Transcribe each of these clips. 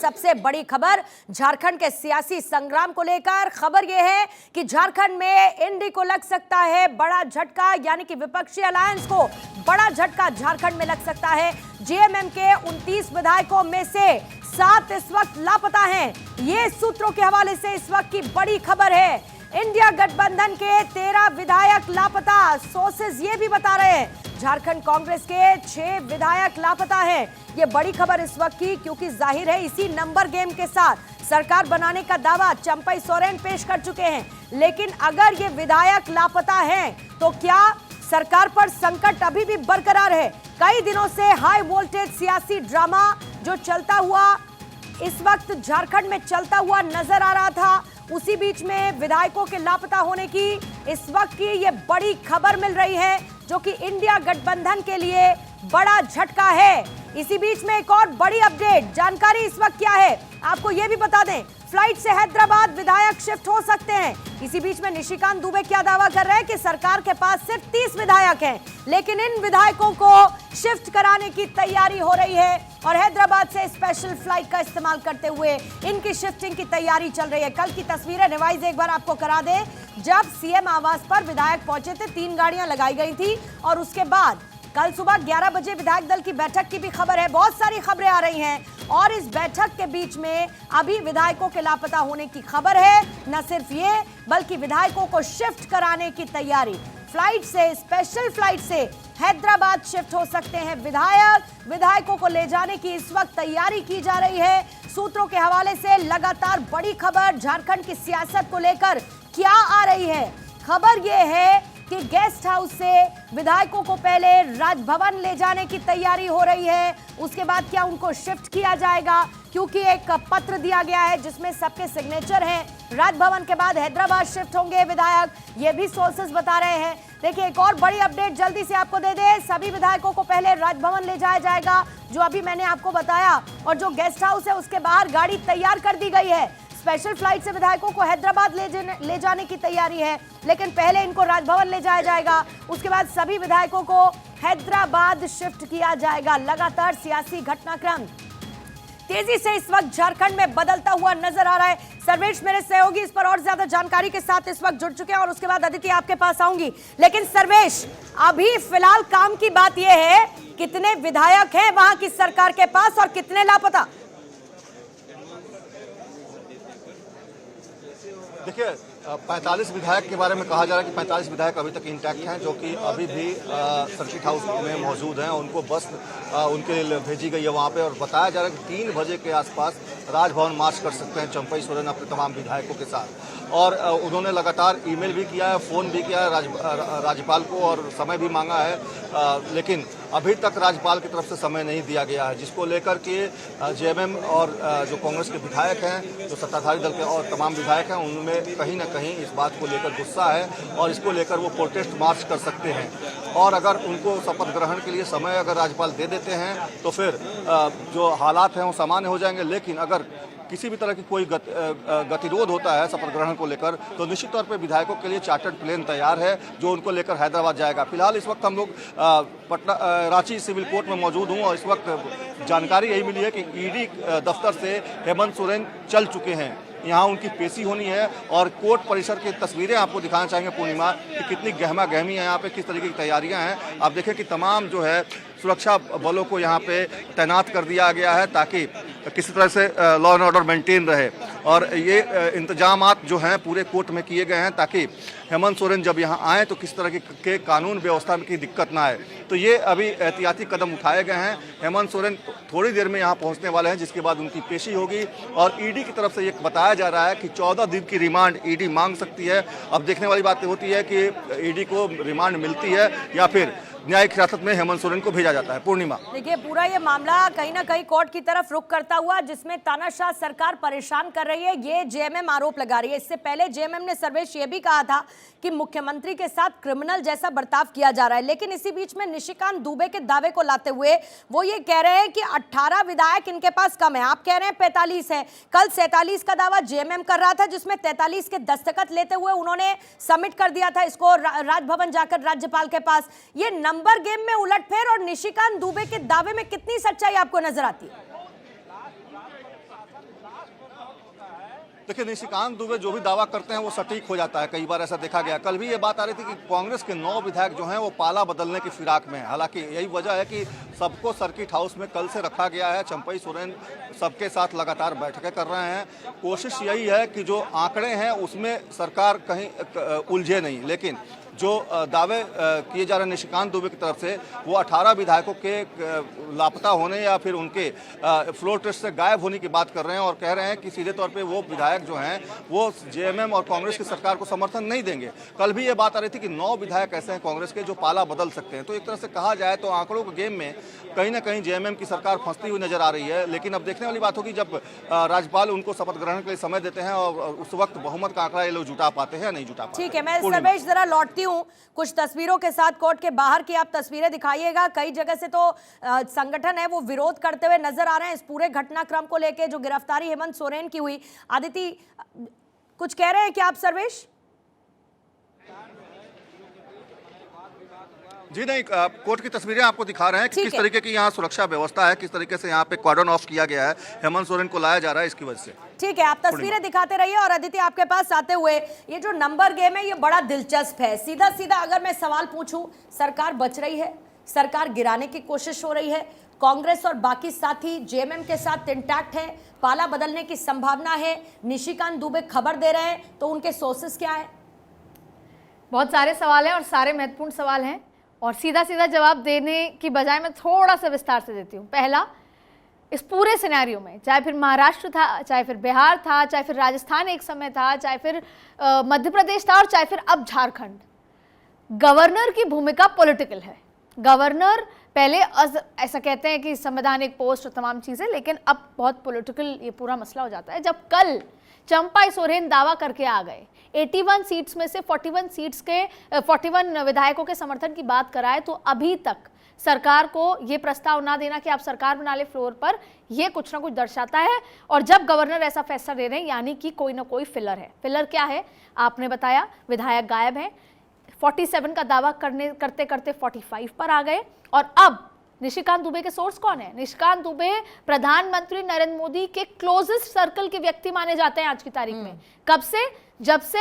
सबसे बड़ी खबर झारखंड के सियासी संग्राम को लेकर। खबर यह है कि झारखंड में इंडी को लग सकता है बड़ा झटका, यानी कि विपक्षी अलायंस को बड़ा झटका झारखंड में लग सकता है। जेएमएम के 29 विधायकों में से 7 इस वक्त लापता हैं। ये सूत्रों के हवाले से इस वक्त की बड़ी खबर है। इंडिया गठबंधन के 13 विधायक लापता। सोर्सेज ये भी बता रहे हैं झारखंड कांग्रेस के 6 विधायक लापता हैं। ये बड़ी खबर इस वक्त की, क्योंकि जाहिर है इसी नंबर गेम के साथ सरकार बनाने का दावा चंपई सोरेन पेश कर चुके हैं। लेकिन अगर ये विधायक लापता हैं तो क्या सरकार पर संकट अभी भी बरकरार है? कई दिनों से हाई वोल्टेज सियासी ड्रामा जो चलता हुआ इस वक्त झारखंड में चलता हुआ नजर आ रहा था, उसी बीच में विधायकों के लापता होने की इस वक्त की ये बड़ी खबर मिल रही है, जो कि इंडिया गठबंधन के लिए बड़ा झटका है। इसी बीच में एक और बड़ी अपडेट जानकारी इस वक्त क्या है आपको ये भी बता दें। फ्लाइट से हैदराबाद विधायक शिफ्ट हो सकते हैं। इसी बीच में निशिकांत दुबे क्या दावा कर रहे हैं कि सरकार के पास सिर्फ 30 विधायक हैं, लेकिन इन विधायकों को शिफ्ट कराने की तैयारी हो रही है और हैदराबाद से स्पेशल फ्लाइट का इस्तेमाल करते हुए इनकी शिफ्टिंग की तैयारी चल रही है। कल की तस्वीरें रिवाइज एक बार आपको करा दें। जब सीएम आवास पर विधायक पहुंचे थे, 3 गाड़ियां लगाई गई थी और उसके बाद कल सुबह 11 बजे विधायक दल की बैठक की भी खबर है। बहुत सारी खबरें आ रही हैं और इस बैठक के बीच में अभी विधायकों के लापता होने की खबर है। न सिर्फ ये, बल्कि विधायकों को शिफ्ट कराने की तैयारी। फ्लाइट से, स्पेशल फ्लाइट से हैदराबाद शिफ्ट हो सकते हैं विधायकों को ले जाने की इस वक्त तैयारी की जा रही है। सूत्रों के हवाले से लगातार बड़ी खबर झारखंड की सियासत को लेकर क्या आ रही है। खबर यह है कि गेस्ट हाउस से विधायकों को पहले राजभवन ले जाने की तैयारी हो रही है। उसके बाद क्या उनको शिफ्ट किया जाएगा, क्योंकि एक पत्र दिया गया है जिसमें सबके सिग्नेचर हैं। राजभवन के बाद हैदराबाद शिफ्ट होंगे विधायक, ये भी सोर्सेज बता रहे हैं। देखिए, एक और बड़ी अपडेट जल्दी से आपको दे दे। सभी विधायकों को पहले राजभवन ले जाया जाएगा, जो अभी मैंने आपको बताया, और जो गेस्ट हाउस है उसके बाहर गाड़ी तैयार कर दी गई है। स्पेशल फ्लाइट से विधायकों को हैदराबाद ले जाने की तैयारी है, लेकिन पहले इनको राजभवन ले जाया जाएगा। उसके बाद सभी विधायकों को हैदराबाद शिफ्ट किया जाएगा। लगातार सियासी घटनाक्रम तेजी से इस वक्त झारखंड में बदलता हुआ नजर आ रहा है। सर्वेश मेरे सहयोगी इस पर और ज्यादा जानकारी के साथ इस वक्त जुड़ चुके हैं और उसके बाद अदिति आपके पास आऊंगी। लेकिन सर्वेश, अभी फिलहाल काम की बात यह है, कितने विधायक हैं वहां की सरकार के पास और कितने लापता? देखिए, 45 विधायक के बारे में कहा जा रहा है कि 45 विधायक अभी तक इंटैक्ट हैं, जो कि अभी भी सर्किट हाउस में मौजूद हैं। उनको बस उनके लिए भेजी गई है वहाँ पे, और बताया जा रहा है कि 3 बजे के आसपास राजभवन मार्च कर सकते हैं चंपई सोरेन अपने तमाम विधायकों के साथ। और उन्होंने लगातार ईमेल भी किया है, फ़ोन भी किया है राज्यपाल को, और समय भी मांगा है, लेकिन अभी तक राज्यपाल की तरफ से समय नहीं दिया गया है, जिसको लेकर के जेएमएम और जो कांग्रेस के विधायक हैं, जो सत्ताधारी दल के और तमाम विधायक हैं, उनमें कहीं ना कहीं इस बात को लेकर गुस्सा है और इसको लेकर वो प्रोटेस्ट मार्च कर सकते हैं। और अगर उनको शपथ ग्रहण के लिए समय अगर राज्यपाल दे देते हैं तो फिर जो हालात हैं वो सामान्य हो जाएंगे। लेकिन अगर किसी भी तरह की कोई गतिरोध होता है शपथ ग्रहण को लेकर, तो निश्चित तौर पे विधायकों के लिए चार्टर्ड प्लेन तैयार है, जो उनको लेकर हैदराबाद जाएगा। फिलहाल इस वक्त हम लोग पटना रांची सिविल कोर्ट में मौजूद हूँ और इस वक्त जानकारी यही मिली है कि ईडी दफ्तर से हेमंत सोरेन चल चुके हैं। यहाँ उनकी पेशी होनी है और कोर्ट परिसर की तस्वीरें आपको दिखाना चाहेंगे पूर्णिमा, कि कितनी गहमा गहमी है यहाँ पे, किस तरीके की तैयारियाँ हैं। आप देखें कि तमाम जो है सुरक्षा बलों को यहाँ पे तैनात कर दिया गया है, ताकि किसी तरह से लॉ एंड ऑर्डर मेंटेन रहे। और ये इंतजामात जो हैं पूरे कोर्ट में किए गए हैं, ताकि हेमंत सोरेन जब यहाँ आए तो किस तरह के कानून व्यवस्था की दिक्कत ना आए। तो ये अभी एहतियाती कदम उठाए गए हैं। हेमंत सोरेन थोड़ी देर में यहाँ पहुँचने वाले हैं, जिसके बाद उनकी पेशी होगी। और ईडी की तरफ से ये बताया जा रहा है कि 14 दिन की रिमांड ईडी मांग सकती है। अब देखने वाली बात होती है कि ईडी को रिमांड मिलती है या फिर न्यायिक हिरासत में हेमंत सोरेन को भेजा जाता है। पूर्णिमा, देखिए, पूरा ये मामला कहीं ना कहीं कोर्ट की तरफ रुख करता हुआ, जिसमें तानाशाह सरकार परेशान कर रही है, ये जेएमएम आरोप लगा रही है। इससे पहले जेएमएम ने सर्वेश ये भी कहा था कि मुख्यमंत्री के साथ क्रिमिनल जैसा बर्ताव किया जा रहा है। लेकिन इसी बीच में निशिकांत दुबे के दावे को लाते हुए वो ये कह रहे हैं कि 18 विधायक इनके पास कम है। आप कह रहे हैं 45 है। कल 47 का दावा जेएमएम कर रहा था, जिसमें 43 के दस्तखत लेते हुए उन्होंने सबमिट कर दिया था इसको राजभवन जाकर राज्यपाल के पास। ये नंबर गेम में उलटफेर और निशिकांत दुबे के दावे में कितनी सच्चाई आपको नजर आती है? देखिए, निशिकांत दुबे जो भी दावा करते हैं वो सटीक हो जाता है, कई बार ऐसा देखा गया। कल भी ये बात आ रही थी कि कांग्रेस के 9 विधायक जो हैं वो पाला बदलने की फिराक में हैं। हालांकि यही वजह है कि सबको सर्किट हाउस में कल से रखा गया है। चंपई सोरेन सबके साथ लगातार बैठकें कर रहे हैं। कोशिश यही है कि जो आंकड़े हैं उसमें सरकार कहीं उलझे नहीं, लेकिन जो दावे किए जा रहे हैं निशिकांत दुबे की तरफ से, वो 18 विधायकों के लापता होने या फिर उनके फ्लोर टेस्ट से गायब होने की बात कर रहे हैं और कह रहे हैं कि सीधे तौर पे वो विधायक जो हैं वो जेएमएम और कांग्रेस की सरकार को समर्थन नहीं देंगे। कल भी ये बात आ रही थी कि 9 विधायक ऐसे हैं कांग्रेस के जो पाला बदल सकते हैं। तो एक तरह से कहा जाए तो आंकड़ों के गेम में कहीं ना कहीं जेएमएम की सरकार फंसती हुई नजर आ रही है। लेकिन अब देखने वाली बात होगी जब राज्यपाल उनको शपथ ग्रहण के लिए समय देते हैं और उस वक्त बहुमत का आंकड़ा ये लोग जुटा पाते हैं या नहीं जुटा पाते। ठीक है, मैं सर्वेश जरा लौटती हूँ कुछ तस्वीरों के साथ। कोर्ट के बाहर की आप तस्वीरें दिखाइएगा। कई जगह से तो संगठन है वो विरोध करते हुए नजर आ रहे हैं इस पूरे घटनाक्रम को लेकर जो गिरफ्तारी हेमंत सोरेन की हुई। आदिति, कुछ कह रहे हैं क्या आप सर्वेश? जी नहीं, कोर्ट की तस्वीरें आपको दिखा रहे हैं कि किस तरीके की यहाँ सुरक्षा व्यवस्था है, किस तरीके से यहाँ पे कॉर्डन ऑफ किया गया है। हेमंत सोरेन को लाया जा रहा है इसकी वजह से। ठीक है, आप तस्वीरें दिखाते रहिए। और अदिति, आपके पास आते हुए, ये जो नंबर गेम है ये बड़ा दिलचस्प है। सीधा सीधा अगर मैं सवाल पूछूं, सरकार बच रही है, सरकार गिराने की कोशिश हो रही है, कांग्रेस और बाकी साथी जेएमएम के साथ इंटैक्ट है, पाला बदलने की संभावना है, निशिकांत दुबे खबर दे रहे हैं, तो उनके सोर्सेस क्या है? बहुत सारे सवाल हैं और सारे महत्वपूर्ण सवाल हैं और सीधा सीधा जवाब देने की बजाय मैं थोड़ा सा विस्तार से देती हूँ। पहला, इस पूरे सिनेरियो में चाहे फिर महाराष्ट्र था, चाहे फिर बिहार था, चाहे फिर राजस्थान एक समय था, चाहे फिर मध्य प्रदेश था और चाहे फिर अब झारखंड, गवर्नर की भूमिका पॉलिटिकल है। गवर्नर पहले ऐसा कहते हैं कि संवैधानिक पोस्ट और तमाम चीज़ें, लेकिन अब बहुत पॉलिटिकल ये पूरा मसला हो जाता है। जब कल चंपई सोरेन दावा करके आ गए 81 सीट्स में से 41 सीट्स के 41 विधायकों के समर्थन की बात कराए, तो अभी तक सरकार को ये प्रस्ताव ना देना कि आप सरकार बना ले फ्लोर पर, ये कुछ ना कुछ दर्शाता है। और जब गवर्नर ऐसा फैसला ले रहे हैं यानी कि कोई ना कोई फिलर है। फिलर क्या है आपने बताया, विधायक गायब हैं, 47 का दावा करते करते 45 पर आ गए। और अब निशिकांत दुबे के सोर्स कौन है? निशिकांत दुबे प्रधानमंत्री नरेंद्र मोदी के क्लोजेस्ट सर्कल के व्यक्ति माने जाते हैं आज की तारीख में। कब से? जब से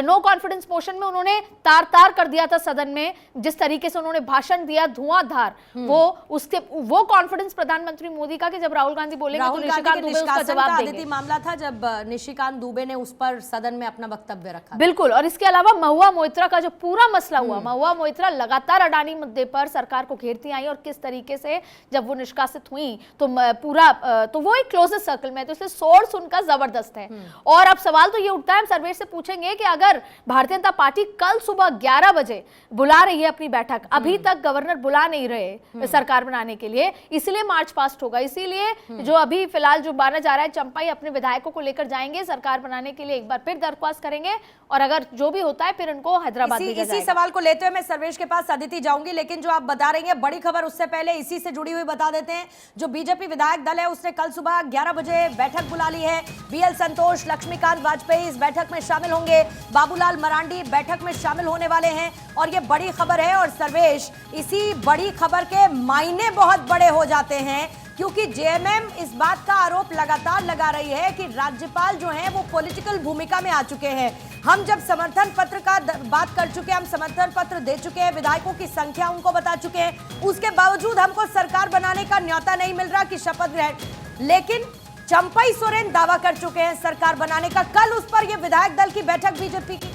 नो कॉन्फिडेंस मोशन में उन्होंने तार कर दिया था सदन में, जिस तरीके से उन्होंने भाषण दिया धुआंधार, वो कॉन्फिडेंस प्रधानमंत्री मोदी का कि जब राहुल गांधी बोलेंगे तो निशिकांत दुबे उसका जवाब देंगे। मामला था जब निशिकांत दुबे ने उस पर सदन में अपना वक्तव्य रखा। बिल्कुल। और इसके अलावा महुआ मोइत्रा का जो पूरा मसला हुआ, महुआ मोइत्रा लगातार अडानी मुद्दे पर सरकार को घेरती आई और किस तरीके से जब वो निष्कासित हुई तो पूरा तो वो एक क्लोजेस्ट सर्कल में, तो इसलिए सोर्स उनका जबरदस्त है। और अब सवाल तो ये उठता है, हम सर्वेश से पूछेंगे कि अगर भारतीय जनता पार्टी कल सुबह 11 बजे बुला रही है अपनी बैठक, अभी तक गवर्नर बुला नहीं रहे सरकार बनाने के लिए, इसलिए मार्च पास्ट होगा, इसीलिए जो अभी फिलहाल जो माना जा रहा है चंपाई अपने विधायकों को लेकर जाएंगे सरकार बनाने के लिए, एक बार फिर दरख्वास्त करेंगे और अगर जो भी होता है फिर उनको हैदराबाद भेजा जाएगा। इसी सवाल को लेते हुए मैं सर्वेश के पास अदिति जाऊंगी, लेकिन जो आप बता रही हैं बड़ी खबर, उससे पहले इसी से जुड़ी हुई बता देते हैं। जो बीजेपी विधायक दल है उसने कल सुबह 11 बजे बैठक बुला ली है। बीएल संतोष, लक्ष्मीकांत वाजपेयी इस बैठक में शामिल होंगे, बाबूलाल मरांडी बैठक में शामिल होने वाले हैं। और ये बड़ी खबर है और सर्वेश, इसी बड़ी खबर के मायने बहुत बड़े हो जाते हैं, क्योंकि जेएमएम इस बात का आरोप लगातार लगा रही है कि राज्यपाल जो हैं वो पॉलिटिकल भूमिका में आ चुके हैं। हम जब समर्थन पत्र का बात कर चुके हैं, हम समर्थन पत्र दे चुके हैं, विधायकों की संख्या उनको बता चुके हैं, उसके बावजूद हमको सरकार बनाने का न्योता नहीं मिल रहा कि शपथ ग्रहण। लेकिन चंपई सोरेन दावा कर चुके हैं सरकार बनाने का। कल उस पर यह विधायक दल की बैठक बीजेपी की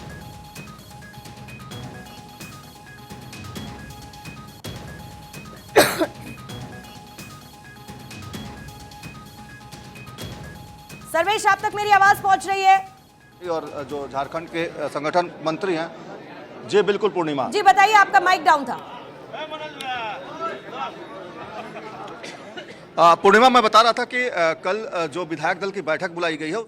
सर्वेश, आप तक मेरी आवाज पहुंच रही है? और जो झारखंड के संगठन मंत्री हैं, जी बिल्कुल पूर्णिमा जी बताइए, आपका माइक डाउन था। पूर्णिमा, मैं बता रहा था कि कल जो विधायक दल की बैठक बुलाई गई है,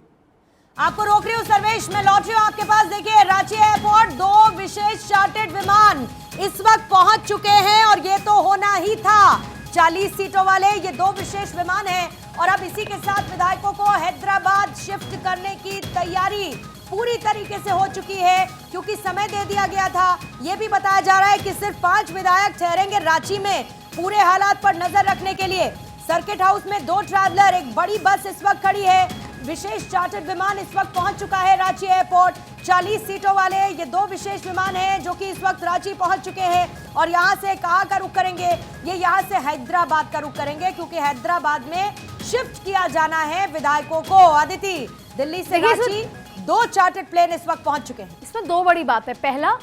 आपको रोक रही हूँ सर्वेश, मैं लौट रही हूँ आपके पास। देखिए, रांची एयरपोर्ट 2 विशेष चार्टर्ड विमान इस वक्त पहुंच चुके हैं और ये तो होना ही था। 40 सीटों वाले ये 2 विशेष विमान हैं और अब इसी के साथ विधायकों को हैदराबाद शिफ्ट करने की तैयारी पूरी तरीके से हो चुकी है, क्योंकि समय दे दिया गया था। ये भी बताया जा रहा है कि सिर्फ 5 विधायक ठहरेंगे रांची में पूरे हालात पर नजर रखने के लिए। सर्किट हाउस में 2 ट्रैवलर, एक बड़ी बस इस वक्त खड़ी है। विशेष चार्टर्ड विमान इस वक्त पहुंच चुका है रांची एयरपोर्ट। 40 सीटों वाले ये 2 विशेष विमान हैं जो कि इस वक्त रांची पहुंच चुके हैं और यहां से कहां का रुख करेंगे? ये यहां से हैदराबाद का रुख करेंगे क्योंकि हैदराबाद में शिफ्ट किया जाना है विधायकों को। अदिति, दिल्ली से रांची 2 चार्टर्ड प्लेन इस वक्त पहुंच चुके हैं। इसमें 2 बड़ी बात है। पहला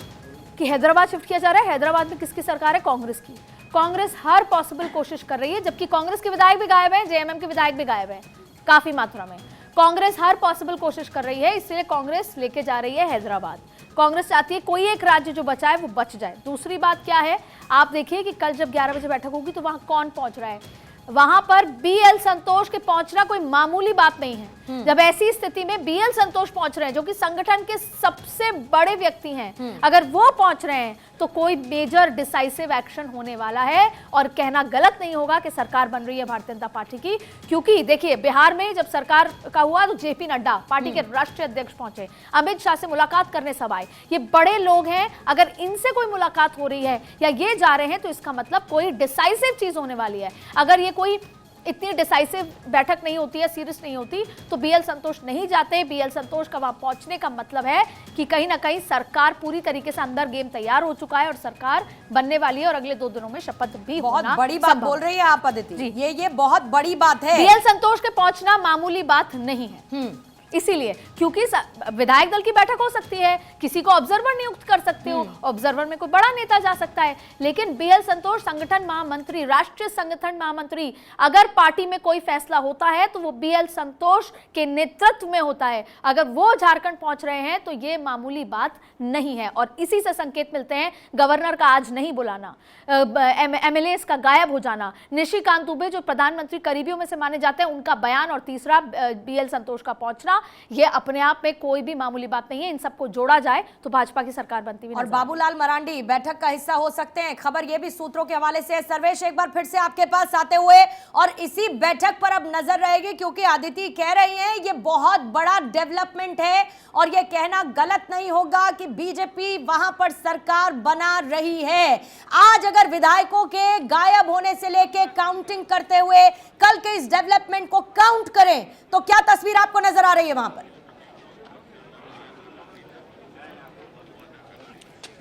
कि हैदराबाद शिफ्ट किया जा रहा है। हैदराबाद में किसकी सरकार है? कांग्रेस की। कांग्रेस हर पॉसिबल कोशिश कर रही है, जबकि कांग्रेस के विधायक भी गायब हैं, जेएमएम के विधायक भी गायब हैं काफी मात्रा में। कांग्रेस हर पॉसिबल कोशिश कर रही है, इसलिए कांग्रेस लेके जा रही है हैदराबाद। कांग्रेस चाहती है कोई एक राज्य जो बचा है वो बच जाए। दूसरी बात क्या है, आप देखिए कि कल जब 11 बजे बैठक होगी तो वहां कौन पहुंच रहा है। वहां पर बीएल संतोष के पहुंचना कोई मामूली बात नहीं है। जब ऐसी स्थिति में बीएल संतोष पहुंच रहे हैं, जो कि संगठन के सबसे बड़े व्यक्ति हैं, अगर वो पहुंच रहे हैं तो कोई मेजर डिसाइसिव एक्शन होने वाला है। और कहना गलत नहीं होगा कि सरकार बन रही है भारतीय जनता पार्टी की, क्योंकि देखिए बिहार में जब सरकार का हुआ तो जेपी नड्डा पार्टी के राष्ट्रीय अध्यक्ष पहुंचे, अमित शाह से मुलाकात करने सब आए। ये बड़े लोग हैं, अगर इनसे कोई मुलाकात हो रही है या ये जा रहे हैं तो इसका मतलब कोई डिसाइसिव चीज होने वाली है। अगर ये कोई इतनी डिसाइसिव बैठक नहीं होती है, सीरियस नहीं होती, तो बीएल संतोष नहीं जाते। बीएल संतोष का वहां पहुंचने का मतलब है कि कहीं ना कहीं सरकार पूरी तरीके से अंदर गेम तैयार हो चुका है और सरकार बनने वाली है और अगले 2 दिनों में शपथ भी बहुत होना बड़ी बात बोल रही है आप अदिति। ये बहुत बड़ी बात है। बीएल संतोष के पहुंचना मामूली बात नहीं है। इसीलिए क्योंकि विधायक दल की बैठक हो सकती है, किसी को ऑब्जर्वर नियुक्त कर सकते हो, ऑब्जर्वर में कोई बड़ा नेता जा सकता है, लेकिन बीएल संतोष संगठन महामंत्री, राष्ट्रीय संगठन महामंत्री, अगर पार्टी में कोई फैसला होता है तो वो बीएल संतोष के नेतृत्व में होता है। अगर वो झारखंड पहुंच रहे हैं तो ये मामूली बात नहीं है। और इसी से संकेत मिलते हैं गवर्नर का आज नहीं बुलाना, एमएलएस का गायब हो जाना, निशिकांत दुबे जो प्रधानमंत्री करीबियों में से माने जाते हैं उनका बयान, और तीसरा बीएल संतोष का पहुंचना, ये अपने आप में कोई भी मामूली बात नहीं है। इन सबको जोड़ा जाए तो भाजपा की सरकार बनती हुई और बाबूलाल मरांडी बैठक का हिस्सा हो सकते हैं। खबर ये भी सूत्रों के हवाले से है। सर्वेश, एक बार फिर से आपके पास आते हुए, और इसी बैठक पर अब नजर रहेगी क्योंकि अदिति कह रही हैं ये बहुत बड़ा डेवलपमेंट है और ये कहना गलत नहीं होगा कि बीजेपी वहां पर सरकार बना रही है। आज अगर विधायकों के गायब होने से लेके काउंटिंग करते हुए कल के इस डेवलपमेंट को काउंट करें तो क्या तस्वीर आपको नजर आ रही है वहां पर?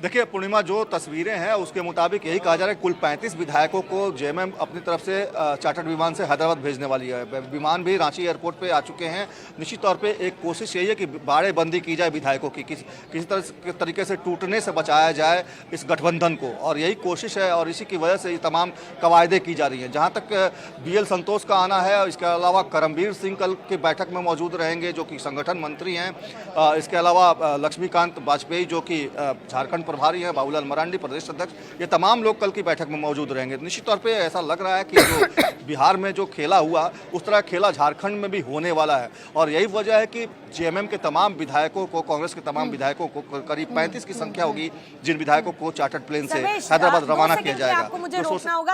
देखिए पूर्णिमा, जो तस्वीरें हैं उसके मुताबिक यही कहा जा रहा है कुल 35 विधायकों को जेएमएम अपनी तरफ से चार्टर्ड विमान से हैदराबाद भेजने वाली है। विमान भी रांची एयरपोर्ट पे आ चुके हैं। निश्चित तौर पे एक कोशिश यही है कि बाड़ेबंदी की जाए विधायकों की, किसी तरह तरीके से टूटने से बचाया जाए इस गठबंधन को, और यही कोशिश है और इसी की वजह से ये तमाम कवायदे की जा रही हैं। जहाँ तक बीएल संतोष का आना है, इसके अलावा करमबीर सिंह कल की बैठक में मौजूद रहेंगे जो कि संगठन मंत्री हैं। इसके अलावा लक्ष्मीकांत वाजपेयी जो कि झारखंड प्रभारी हैं, बाबूलाल मरांडी प्रदेश अध्यक्ष, ये तमाम लोग कल की बैठक में मौजूद रहेंगे। निश्चित तौर पे ऐसा लग रहा है कि जो बिहार में जो खेला हुआ उस तरह खेला झारखंड में भी होने वाला है, और यही वजह है कि जेएमएम के तमाम विधायकों को, कांग्रेस के तमाम विधायकों को, करीब 35 की संख्या होगी जिन विधायकों को चार्टर्ड प्लेन से हैदराबाद रवाना किया जाएगा। मुझे रोकना होगा।